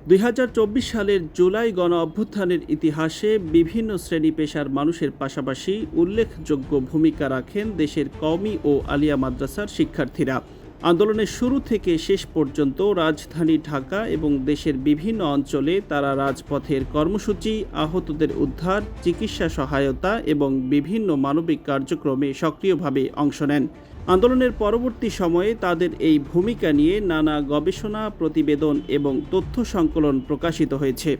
2024 সালের জুলাই গণ-অভ্যুত্থানের ইতিহাসে বিভিন্ন শ্রেণী পেশার মানুষের পাশাপাশি উল্লেখযোগ্য ভূমিকা রাখেন দেশের কওমি ও আলিয়া মাদ্রাসার শিক্ষার্থীরা। আন্দোলনের শুরু থেকে শেষ পর্যন্ত রাজধানী ঢাকা এবং দেশের বিভিন্ন অঞ্চলে তারা রাজপথের কর্মসূচি, আহতদের উদ্ধার, চিকিৎসা সহায়তা এবং বিভিন্ন মানবিক কার্যক্রমে সক্রিয়ভাবে অংশ নেন। আন্দোলনের পরবর্তী সময়ে তাদের এই ভূমিকা নিয়ে নানা গবেষণা, প্রতিবেদন এবং তথ্য সংকলন প্রকাশিত হয়েছে।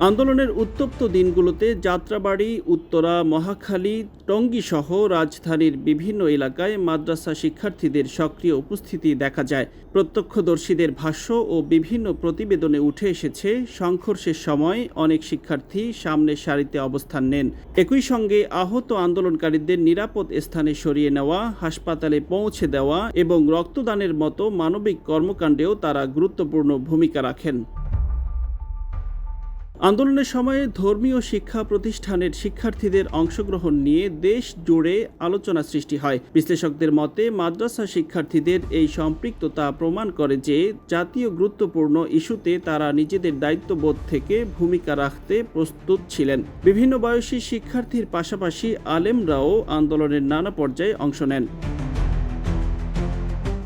আন্দোলনের উত্তপ্ত দিনগুলোতে যাত্রাবাড়ী, উত্তরা, মহাখালী, টঙ্গীসহ রাজধানীর বিভিন্ন এলাকায় মাদ্রাসা শিক্ষার্থীদের সক্রিয় উপস্থিতি দেখা যায়। প্রত্যক্ষদর্শীদের ভাষ্য ও বিভিন্ন প্রতিবেদনে উঠে এসেছে, সংঘর্ষের সময় অনেক শিক্ষার্থী সামনের সারিতে অবস্থান নেন। একই সঙ্গে আহত আন্দোলনকারীদের নিরাপদ স্থানে সরিয়ে নেওয়া, হাসপাতালে পৌঁছে দেওয়া এবং রক্তদানের মতো মানবিক কর্মকাণ্ডেও তারা গুরুত্বপূর্ণ ভূমিকা রাখেন। আন্দোলনের সময়ে ধর্মীয় শিক্ষা প্রতিষ্ঠানের শিক্ষার্থীদের অংশগ্রহণ নিয়ে দেশ জুড়ে আলোচনা সৃষ্টি হয়। বিশ্লেষকদের মতে মাদ্রাসা শিক্ষার্থীদের এই সম্পৃক্ততা প্রমাণ করে যে জাতীয় গুরুত্বপূর্ণ ইস্যুতে তারা নিজেদের দায়িত্ববোধ থেকে ভূমিকা রাখতে প্রস্তুত ছিলেন। বিভিন্ন বয়সী শিক্ষার্থীর পাশাপাশি আলেমরাও আন্দোলনের নানা পর্যায়ে অংশ নেন।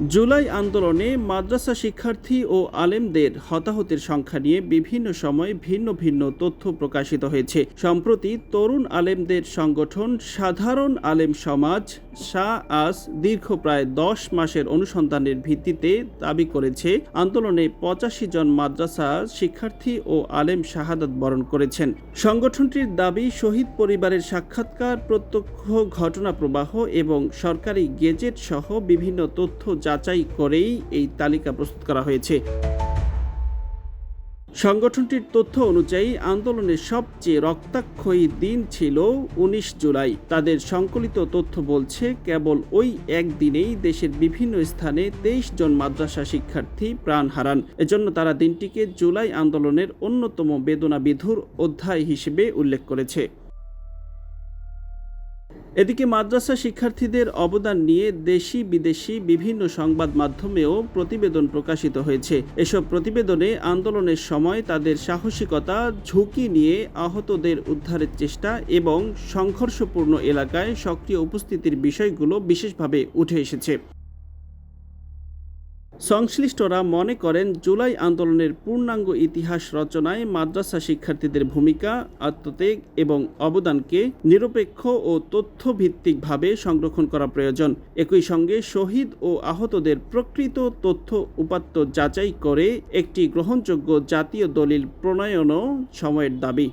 জুলাই আন্দোলনে মাদ্রাসা শিক্ষার্থী ও আলেমদের হতাহতের সংখ্যা নিয়ে বিভিন্ন সময় ভিন্ন ভিন্ন তথ্য প্রকাশিত হয়েছে। সম্প্রতি তরুণ আলেমদের সংগঠন সাধারণ আলেম সমাজ শাহ-আস দীর্ঘ প্রায় 10 মাসের অনুসন্ধানের ভিত্তিতে দাবি করেছে, আন্দোলনে 85 জন মাদ্রাসা শিক্ষার্থী ও আলেম শাহাদাত বরণ করেছেন। সংগঠনটির দাবি, শহীদ পরিবারের সাক্ষাৎকার, প্রত্যক্ষ ঘটনা প্রবাহ এবং সরকারি গেজেট সহ বিভিন্ন তথ্য যাচাই করেই এই তালিকা প্রস্তুত করা হয়েছে। সংগঠনটির তথ্য অনুযায়ী আন্দোলনের সবচেয়ে রক্তাক্ষয়ী দিন ছিল 19 জুলাই। তাদের সংকলিত তথ্য বলছে, কেবল ওই একদিনেই দেশের বিভিন্ন স্থানে 23 জন মাদ্রাসা শিক্ষার্থী প্রাণ হারান। এজন্য তারা দিনটিকে জুলাই আন্দোলনের অন্যতম বেদনাবিধুর অধ্যায় হিসেবে উল্লেখ করেছে। এদিকে মাদ্রাসা শিক্ষার্থীদের অবদান নিয়ে দেশি বিদেশি বিভিন্ন সংবাদ মাধ্যমেও প্রতিবেদন প্রকাশিত হয়েছে। এসব প্রতিবেদনে আন্দোলনের সময় তাদের সাহসিকতা, ঝুঁকি নিয়ে আহতদের উদ্ধারের চেষ্টা এবং সংঘর্ষপূর্ণ এলাকায় সক্রিয় উপস্থিতির বিষয়গুলো বিশেষভাবে উঠে এসেছে। সংশ্লিষ্টরা মনে করেন, জুলাই আন্দোলনের পূর্ণাঙ্গ ইতিহাস রচনায় মাদ্রাসা শিক্ষার্থীদের ভূমিকা, আত্মত্যাগ এবং অবদানকে নিরপেক্ষ ও তথ্যভিত্তিকভাবে সংরক্ষণ করা প্রয়োজন। একই সঙ্গে শহীদ ও আহতদের প্রকৃত তথ্য উপাত্ত যাচাই করে একটি গ্রহণযোগ্য জাতীয় দলিল প্রণয়নও সময়ের দাবি।